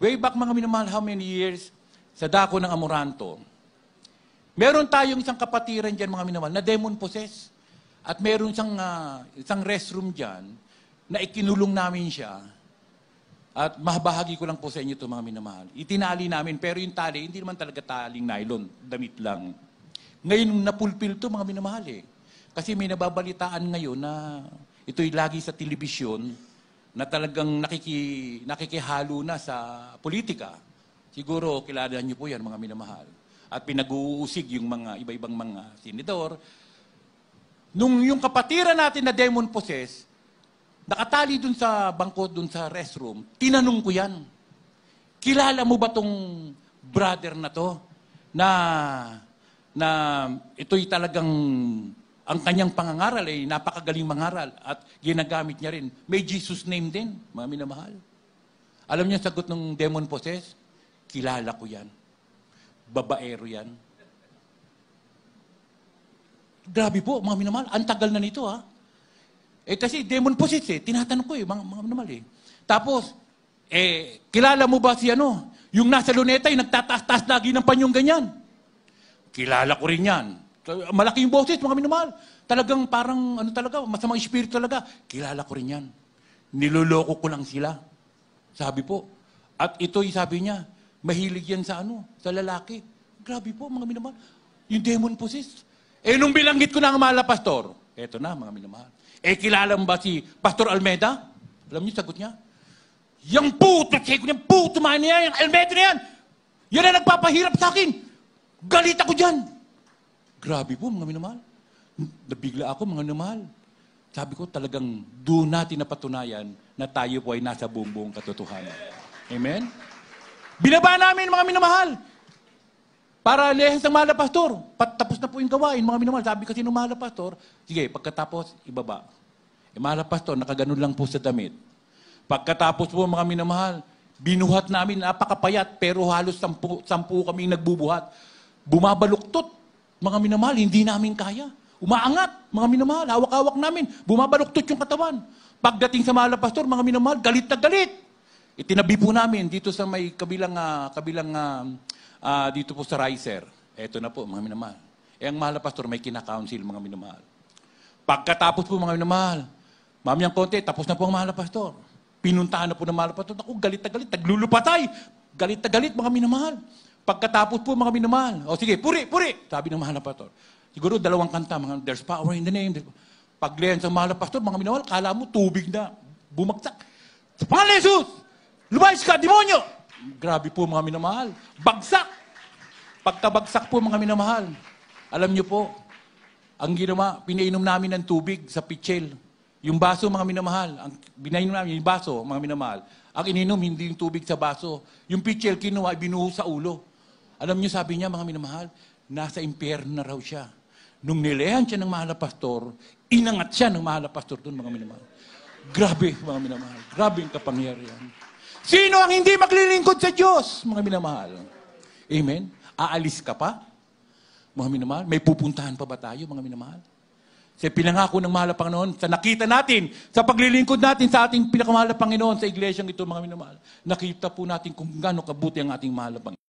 Way back mga minamahal, how many years, sa dako ng Amoranto, meron tayong isang kapatiran dyan mga minamahal na demon possessed. At meron isang restroom dyan na ikinulong namin siya. At mahabahagi ko lang po sa inyo ito mga minamahal. Itinali namin, pero yung tali, hindi naman talaga taling nylon, damit lang. Ngayon, napulpil ito mga minamahal eh. Kasi may nababalitaan ngayon na ito'y lagi sa telebisyon na talagang nakikihalo na sa politika. Siguro, kilala niyo po yan mga minamahal. At pinag-uusig yung mga iba-ibang mga senador. Nung yung kapatiran natin na demon possessed, nakatali dun sa bangko, dun sa restroom, tinanong ko yan, kilala mo ba tong brother na to? Na ito'y talagang, ang kanyang pangangaral ay napakagaling mangaral at ginagamit niya rin. May Jesus name din, mga minamahal. Alam niyo sagot ng demon possessed? Kilala ko yan. Babaero yan. Grabe po, mga minamahal. Ang tagal na nito, ha? Kasi demon possessed, tinatanong ko, mga minamahal, Tapos, kilala mo ba si yung nasa luneta, nagtataas-taas lagi ng panyong ganyan? Kilala ko rin yan. Malaking boses, mga minamahal. Talagang parang, masamang espiritu talaga. Kilala ko rin yan. Niloloko ko lang sila. Sabi po. At ito'y sabi niya, mahilig yan sa lalaki. Grabe po, mga minamahal. Yung demon possessed. Nung bilanggit ko na ang mahal na pastor, eto na, mga minamahal. Kilala mo ba si Pastor Almeida? Alam niyo, sagot niya? Yung puto, yung puto man niya, yung Almeida na yan. Yan ang nagpapahirap sa akin. Galit ako dyan. Grabe po, mga minamahal. Nabigla ako, mga minamahal. Sabi ko, talagang doon natin napatunayan na tayo po ay nasa buong katotohanan. Amen? Binaba namin, mga minamahal. Para lehens ng mahal na pastor. Tapos na po yung gawain, mga minamahal. Sabi kasi ng mahal na pastor, sige, pagkatapos, ibaba. Mahal na pastor, nakaganon lang po sa damit. Pagkatapos po, mga minamahal, binuhat namin, napakapayat, pero halos 10 kaming nagbubuhat. Bumabaluktot, mga minamahal, hindi namin kaya. Umaangat, mga minamahal, hawak-hawak namin. Bumabaluktot yung katawan. Pagdating sa mahal na pastor, mga minamahal, galit na galit. Itinabi po namin dito sa may kabilang dito po sa Riser. Eto na po, mga minamahal. Ang mahal na pastor, may kina-council, mga minamahal. Pagkatapos po, mga minamahal, mamayang konti, tapos na po ang mahal na pastor. Pinuntahan na po ng mahal na pastor. Ako, galit na galit, naglulupatay. Galit na galit, mga minamahal. Pagkatapos po, mga minamahal. O sige, puri, puri, sabi ng mahal na pastor. Siguro 2 kanta, there's power in the name. Pag-lehan sa mahal na pastor, mga minamahal, kala mo tubig na bumagsak. Sa pangalan ni Jesus, lumayas ka, demonyo! Grabe po, mga minamahal. Bagsak! Pagkabagsak po, mga minamahal. Alam niyo po, ang ginawa, pinainom namin ng tubig sa pitchel. Yung baso, mga minamahal. Binainom namin yung baso, mga minamahal. Ang ininom, hindi yung tubig sa baso. Yung pitchel, kinuha, binuho sa ulo. Alam niyo, sabi niya, mga minamahal, nasa impyerno na raw siya. Nung nilehan siya ng mahal na pastor, inangat siya ng mahal na pastor doon, mga minamahal. Grabe, mga minamahal. Grabe yung kapangyarihan. Sino ang hindi maglilingkod sa Diyos, mga minamahal? Amen? Aalis ka pa? Mga minamahal, may pupuntahan pa ba tayo, mga minamahal? Sa pinangako ng mahal na Panginoon, sa nakita natin, sa paglilingkod natin sa ating pinakamahal na Panginoon, sa iglesyang ito, mga minamahal, nakita po natin kung gaano kabuti ang ating mahal na Panginoon.